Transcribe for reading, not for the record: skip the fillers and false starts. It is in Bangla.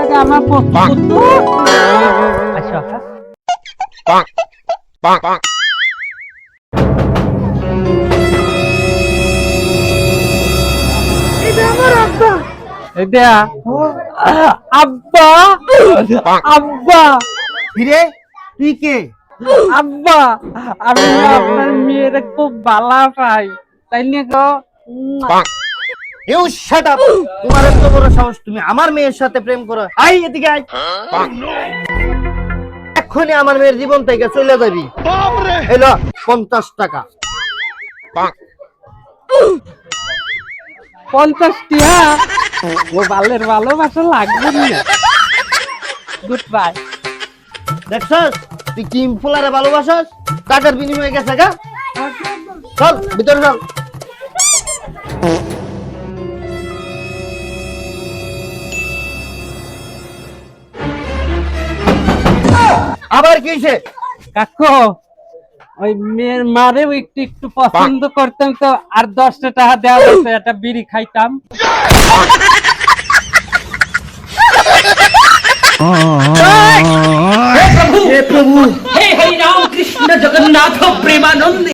এটা আমার পুত্র। আচ্ছা এটা আমার আব্বা। এটা আব্বা আব্বা ফিরে তুই কে? আব্বা আমি আপনার মেয়ের খুব ভালো পাই তাই নিয়ে গো। You shut up. তোমার এত বড় সাহস, তুমি আমার মেয়ের সাথে প্রেম করো? আই এদিকে আই। এক্ষুনি আমার মেয়ের জীবন থেকে চলে যাবি। এলো 50 টাকা। 50 টিয়া ও বালের ভালোবাসা লাগবে না। Good bye. দেখছস তুই কি ফুলারে ভালোবাসস? টাকার বিনিময়ে গেছে গা। চল ভিতরে চল। আবার কি হইছে? কাকু ওই মেয়ের মারেও একটু একটু পছন্দ করতাম তো আর 10টা টাকা দেওয়া হতো একটা বিড়ি খাইতাম। हे प्रभु हे हरि राम कृष्ण जगन्नाथ प्रेमानंद।